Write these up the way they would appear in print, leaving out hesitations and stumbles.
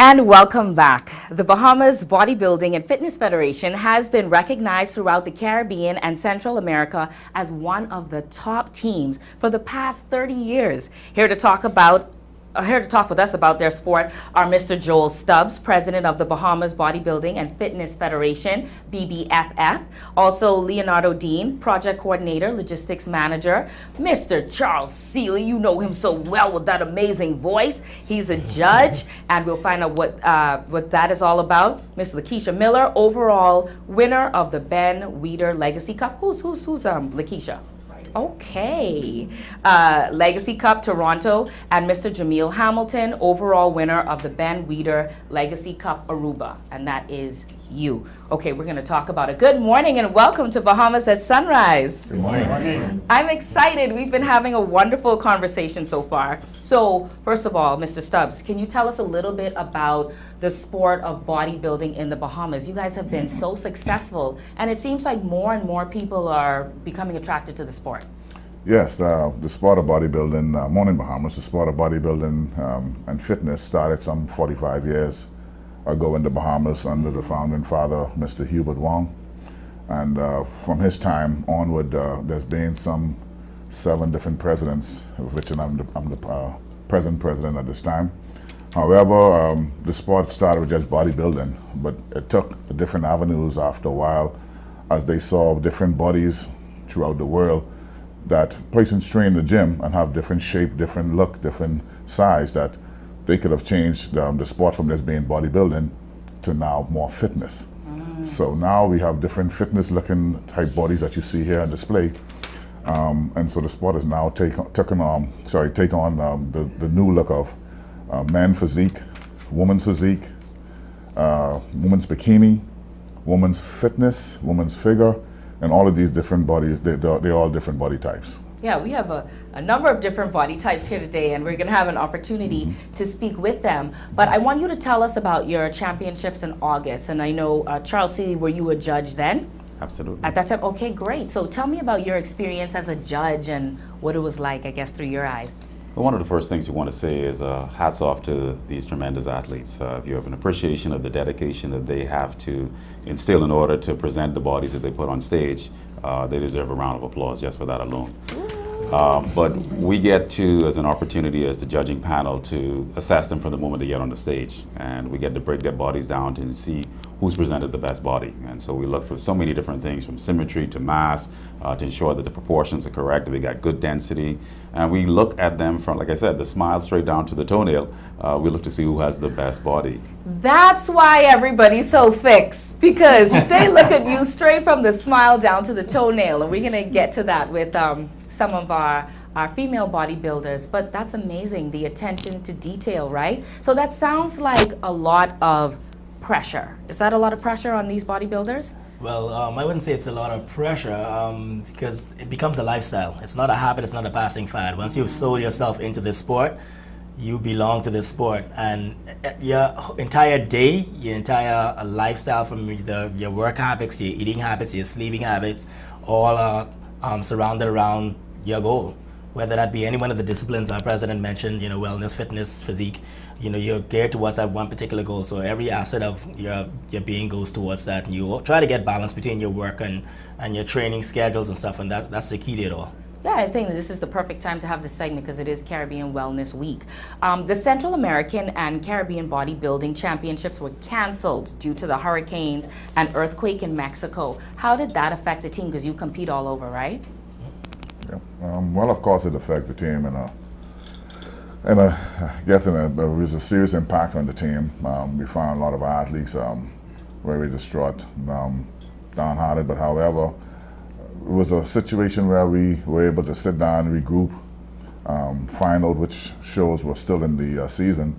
And welcome back. The Bahamas Bodybuilding and Fitness Federation has been recognized throughout the Caribbean and Central America as one of the top teams for the past 30 years. Here to talk with us about their sport are Mr. Joel Stubbs, President of the Bahamas Bodybuilding and Fitness Federation, BBFF. Also, Leonardo Dean, Project Coordinator, Logistics Manager. Mr. Charles Seeley, you know him so well with that amazing voice. He's a judge, and we'll find out what that is all about. Miss Leticia Miller, overall winner of the Ben Weider Legacy Cup. Who's Leticia? Okay. Legacy Cup Toronto, and Mr. Emil Hamilton, overall winner of the Ben Weider Legacy Cup Aruba, and that is you. Okay, we're going to talk about it. Good morning and welcome to Bahamas at Sunrise. Good morning. I'm excited. We've been having a wonderful conversation so far. So, first of all, Mr. Stubbs, can you tell us a little bit about the sport of bodybuilding in the Bahamas? You guys have been so successful, and it seems like more and more people are becoming attracted to the sport. Yes, the sport of bodybuilding, morning Bahamas, the sport of bodybuilding and fitness started some 45 years ago in the Bahamas under the founding father, Mr. Hubert Wong. And from his time onward, there's been some 7 different presidents, of which I'm the present president at this time. However, the sport started with just bodybuilding, but it took different avenues after a while as they saw different bodies throughout the world that placing strain in the gym and have different shape, different look, different size, that they could have changed the sport from just being bodybuilding to now more fitness. So now we have different fitness looking type bodies that you see here on display. And so the sport has now take on the new look of man physique, woman's physique, woman's bikini, woman's fitness, woman's figure, and all of these different bodies, they're all different body types. Yeah, we have a number of different body types here today, and we're going to have an opportunity to speak with them. But I want you to tell us about your championships in August. And I know, Charles Seeley, were you a judge then? Absolutely. At that time? Okay, great. So tell me about your experience as a judge and what it was like, I guess, through your eyes. Well, one of the first things you want to say is hats off to these tremendous athletes. If you have an appreciation of the dedication that they have to instill in order to present the bodies that they put on stage, they deserve a round of applause just for that alone. But we get to, as an opportunity as the judging panel, to assess them from the moment they get on the stage. And we get to break their bodies down to see who's presented the best body. And so we look for so many different things, from symmetry to mass, to ensure that the proportions are correct, that we got good density. And we look at them from, like I said, the smile straight down to the toenail. We look to see who has the best body. That's why everybody's so fixed, because they look at you straight from the smile down to the toenail. And we're going to get to that with some of our female bodybuilders, but that's amazing, the attention to detail, right? So that sounds like a lot of pressure. Is that a lot of pressure on these bodybuilders? Well, I wouldn't say it's a lot of pressure because it becomes a lifestyle. It's not a habit, it's not a passing fad. Once you've sold yourself into this sport, you belong to this sport, and your entire day, your entire lifestyle, from your work habits, your eating habits, your sleeping habits, all are surrounded around your goal. Whether that be any one of the disciplines our president mentioned, wellness, fitness, physique, you're geared towards that one particular goal. So every asset of your being goes towards that, and you try to get balance between your work and your training schedules and stuff, and that's the key to it all. Yeah, I think this is the perfect time to have this segment because it is Caribbean Wellness Week. The Central American and Caribbean Bodybuilding Championships were canceled due to the hurricanes and earthquake in Mexico. How did that affect the team? Because you compete all over, right? Well, of course, it affected the team, and I guess there was a serious impact on the team. We found a lot of our athletes very distraught, downhearted. But however, it was a situation where we were able to sit down, regroup, find out which shows were still in the season.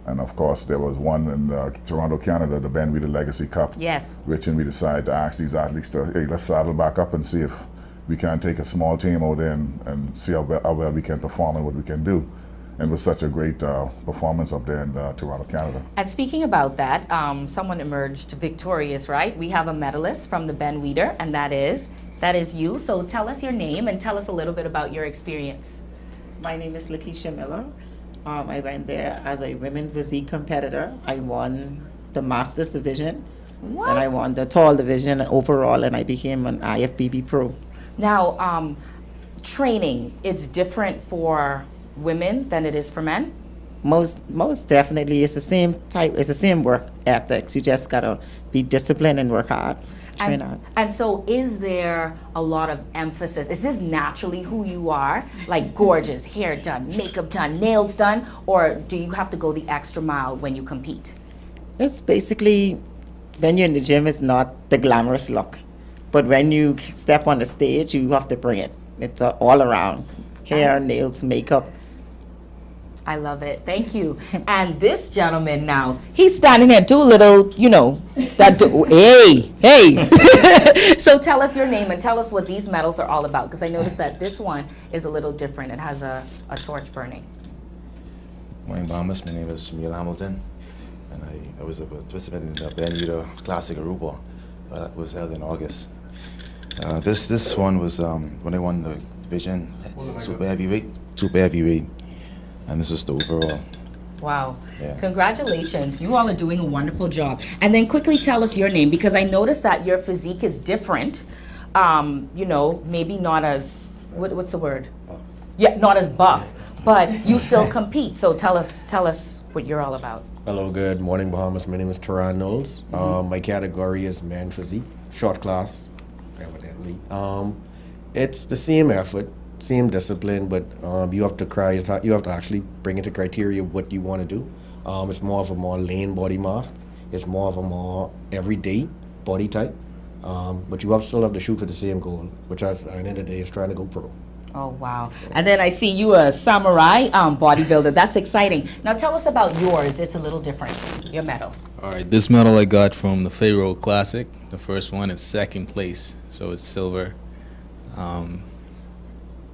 And of course, there was one in Toronto, Canada, the Ben Weider Legacy Cup. Yes. Which, and we decided to ask these athletes to, hey, let's saddle back up and see if we can take a small team out there and see how well we can perform and what we can do. And it was such a great performance up there in Toronto, Canada. And speaking about that, someone emerged victorious, right? We have a medalist from the Ben Weider, and that is you. So tell us your name and tell us a little bit about your experience. My name is Leticia Miller, I went there as a women physique competitor. I won the Masters division, What? and I won the tall division overall, and I became an IFBB pro. Now, training, it's different for women than it is for men? Most definitely, it's the same type. It's the same work ethics. You just gotta be disciplined and work hard. Train hard. And so is there a lot of emphasis? Is this naturally who you are? Like gorgeous, hair done, makeup done, nails done? Or do you have to go the extra mile when you compete? It's basically, when you're in the gym, it's not the glamorous look. But when you step on the stage, you have to bring it. It's all around. Hair, nails, makeup. I love it. Thank you. And this gentleman now, he's standing there, do a little, hey. So tell us your name and tell us what these medals are all about, because I noticed that this one is a little different. It has a torch burning. Morning, Bahamas. My name is Emil Hamilton, and I was a participant in the Bermuda Classic Aruba that was held in August. This one was when I won the division, super heavyweight, and this was the overall. Wow. Yeah. Congratulations. You all are doing a wonderful job. And then quickly tell us your name, because I noticed that your physique is different. Maybe not as, what's the word? Yeah, not as buff, but you still compete. So tell us what you're all about. Hello, good morning, Bahamas. My name is Teran Knowles. My category is man physique, short class, evidently. It's the same effort, same discipline, but you have to actually bring into criteria what you want to do. It's more of a more lean body mass. It's more of a more everyday body type. But you still have to shoot for the same goal, which at the end of the day is trying to go pro. Oh, wow. And then I see you a samurai bodybuilder. That's exciting. Now tell us about yours. It's a little different, your medal. All right, this medal I got from the Pharaoh Classic. The first one is second place, so it's silver.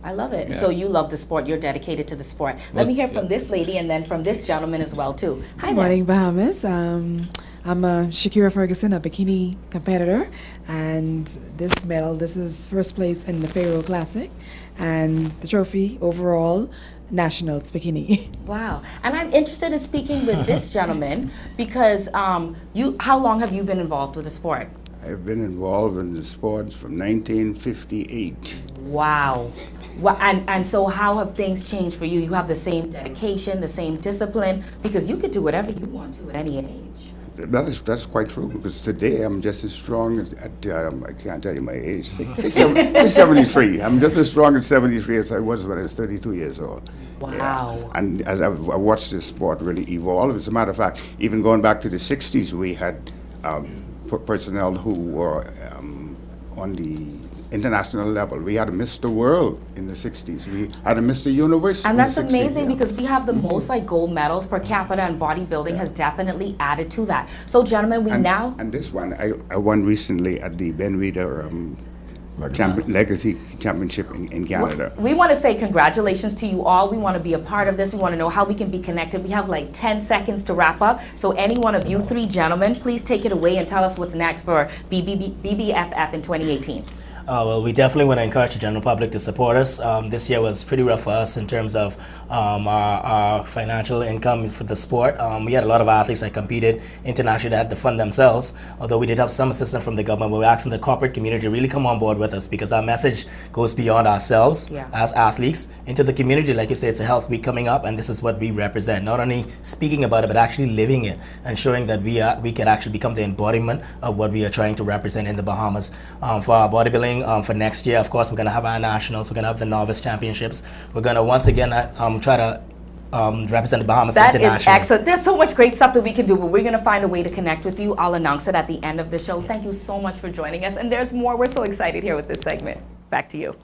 I love it. Yeah. So you love the sport. You're dedicated to the sport. Let me hear from this lady and then from this gentleman as well, too. Hi Good there. morning, Bahamas. I'm Shakira Ferguson, a bikini competitor, and this medal, this is first place in the Pharaoh Classic, and the trophy overall nationals bikini. Wow. And I'm interested in speaking with this gentleman because how long have you been involved with the sport? I've been involved in the sports from 1958. Wow. Well, and so how have things changed for you? You have the same dedication, the same discipline, because you could do whatever you want to at any age. That's quite true, because today I'm just as strong as I can't tell you my age, 73. I'm just as strong at 73 as I was when I was 32 years old. Wow. Yeah. And as I've watched this sport really evolve, as a matter of fact, even going back to the 60s, we had personnel who were on the international level. We had a Mr. World in the 60s. We had a Mr. Universe. And that's in the 60s, amazing because we have the most gold medals per capita, and bodybuilding has definitely added to that. So gentlemen, And this one, I won recently at the Ben Reader Legacy Championship in Canada. We want to say congratulations to you all. We want to be a part of this. We want to know how we can be connected. We have like 10 seconds to wrap up. So any one of you three gentlemen, please take it away and tell us what's next for BBFF in 2018. Well, we definitely want to encourage the general public to support us. This year was pretty rough for us in terms of our financial income for the sport. We had a lot of athletes that competed internationally that had to fund themselves, although we did have some assistance from the government. But we're asking the corporate community to really come on board with us because our message goes beyond ourselves as athletes into the community. Like you say, it's a health week coming up, and this is what we represent. Not only speaking about it, but actually living it and showing that we can actually become the embodiment of what we are trying to represent in the Bahamas. For our bodybuilding, for next year, of course, we're going to have our nationals, we're going to have the novice championships. We're going to once again try to represent the Bahamas internationally. That is excellent. There's so much great stuff that we can do, but we're going to find a way to connect with you. I'll announce it at the end of the show. Thank you so much for joining us. And there's more. We're so excited here with this segment. Back to you.